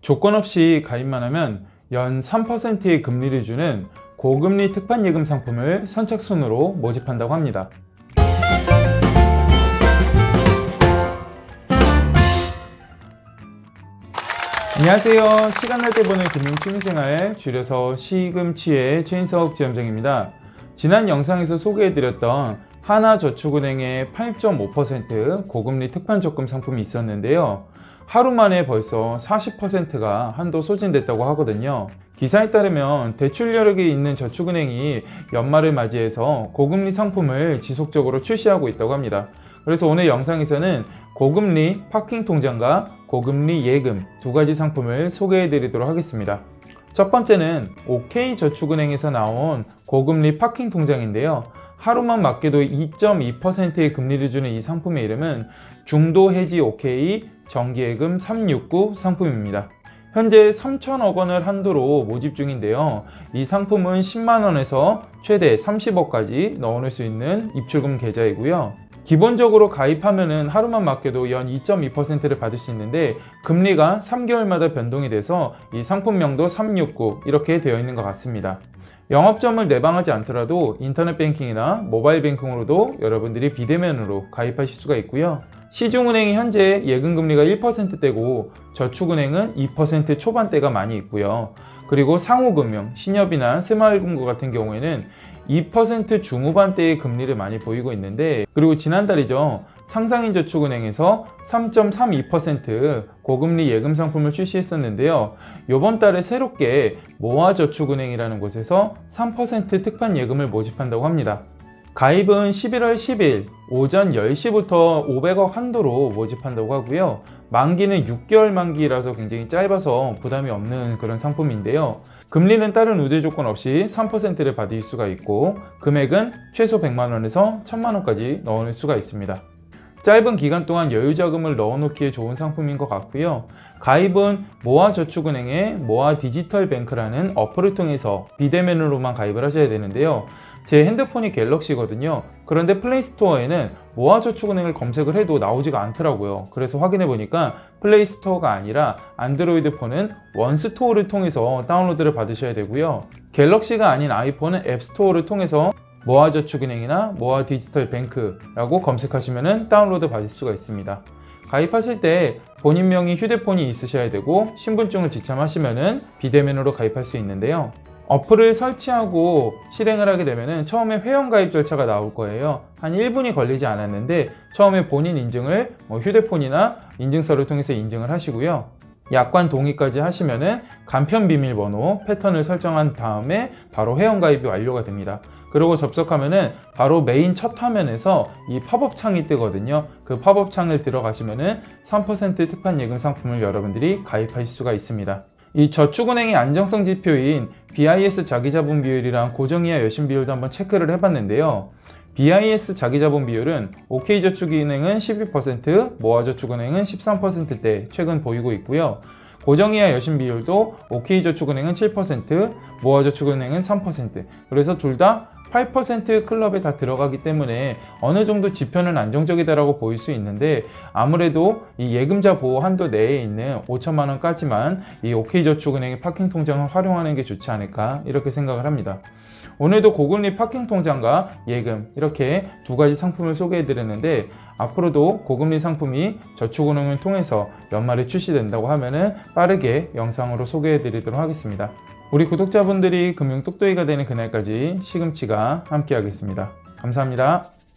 조건 없이 가입만 하면 연 3%의 금리를 주는 고금리 특판예금 상품을 선착순으로 모집한다고 합니다. 안녕하세요. 시간 날 때 보는 금융 취미생활, 줄여서 시금치의 최인석 지점장입니다. 지난 영상에서 소개해드렸던 하나저축은행의 8.5% 고금리 특판 적금 상품이 있었는데요. 하루 만에 벌써 40%가 한도 소진됐다고 하거든요. 기사에 따르면 대출 여력이 있는 저축은행이 연말을 맞이해서 고금리 상품을 지속적으로 출시하고 있다고 합니다. 그래서 오늘 영상에서는 고금리 파킹 통장과 고금리 예금 두 가지 상품을 소개해 드리도록 하겠습니다. 첫 번째는 OK저축은행에서 나온 고금리 파킹 통장인데요. 하루만 맡겨도 2.2%의 금리를 주는 이 상품의 이름은 중도 해지 OK 정기예금 369 상품입니다. 현재 3천억 원을 한도로 모집 중인데요. 이 상품은 10만원에서 최대 30억까지 넣어놓을 수 있는 입출금 계좌이고요. 기본적으로 가입하면은 하루만 맡겨도 연 2.2%를 받을 수 있는데 금리가 3개월마다 변동이 돼서 이 상품명도 369 이렇게 되어 있는 것 같습니다. 영업점을 내방하지 않더라도 인터넷 뱅킹이나 모바일 뱅킹으로도 여러분들이 비대면으로 가입하실 수가 있고요. 시중은행이 현재 예금금리가 1%대고 저축은행은 2% 초반대가 많이 있고요. 그리고 상호금융, 신협이나 새마을금고 같은 경우에는 2% 중후반대의 금리를 많이 보이고 있는데, 그리고 지난달이죠. 상상인저축은행에서 3.32% 고금리 예금 상품을 출시했었는데요. 이번 달에 새롭게 모아저축은행이라는 곳에서 3% 특판 예금을 모집한다고 합니다. 가입은 11월 10일 오전 10시부터 500억 한도로 모집한다고 하고요. 만기는 6개월 만기라서 굉장히 짧아서 부담이 없는 그런 상품인데요. 금리는 다른 우대 조건 없이 3%를 받을 수가 있고, 금액은 최소 100만원에서 1000만원까지 넣어놓을 수가 있습니다. 짧은 기간 동안 여유자금을 넣어놓기에 좋은 상품인 것 같고요. 가입은 모아저축은행의 모아디지털뱅크라는 어플을 통해서 비대면으로만 가입을 하셔야 되는데요. 제 핸드폰이 갤럭시거든요. 그런데 플레이스토어에는 모아저축은행을 검색을 해도 나오지가 않더라고요. 그래서 확인해 보니까 플레이스토어가 아니라 안드로이드 폰은 원스토어를 통해서 다운로드를 받으셔야 되고요. 갤럭시가 아닌 아이폰은 앱스토어를 통해서 모아저축은행이나 모아디지털뱅크라고 검색하시면 다운로드 받을 수가 있습니다. 가입하실 때 본인 명의 휴대폰이 있으셔야 되고 신분증을 지참하시면 비대면으로 가입할 수 있는데요. 어플을 설치하고 실행을 하게 되면 처음에 회원가입 절차가 나올 거예요. 한 1분이 걸리지 않았는데 처음에 본인 인증을 휴대폰이나 인증서를 통해서 인증을 하시고요. 약관 동의까지 하시면은 간편 비밀번호 패턴을 설정한 다음에 바로 회원가입이 완료가 됩니다. 그리고 접속하면은 바로 메인 첫 화면에서 이 팝업 창이 뜨거든요. 그 팝업 창을 들어가시면은 3% 특판 예금 상품을 여러분들이 가입하실 수가 있습니다. 이 저축은행의 안정성 지표인 BIS 자기자본 비율이랑 고정이하 여신 비율도 한번 체크를 해봤는데요. BIS 자기자본 비율은 OK저축은행은 12%, 모아저축은행은 13%대 최근 보이고 있고요. 고정이하 여신 비율도 OK저축은행은 7%, 모아저축은행은 3%. 그래서 둘 다 8% 클럽에 다 들어가기 때문에 어느 정도 지표는 안정적이다라고 보일 수 있는데, 아무래도 이 예금자 보호 한도 내에 있는 5천만 원까지만 이 OK저축은행의 파킹 통장을 활용하는 게 좋지 않을까 이렇게 생각을 합니다. 오늘도 고금리 파킹 통장과 예금 이렇게 두 가지 상품을 소개해 드렸는데, 앞으로도 고금리 상품이 저축은행을 통해서 연말에 출시된다고 하면은 빠르게 영상으로 소개해 드리도록 하겠습니다. 우리 구독자분들이 금융 똑똑이가 되는 그날까지 시금치가 함께 하겠습니다. 감사합니다.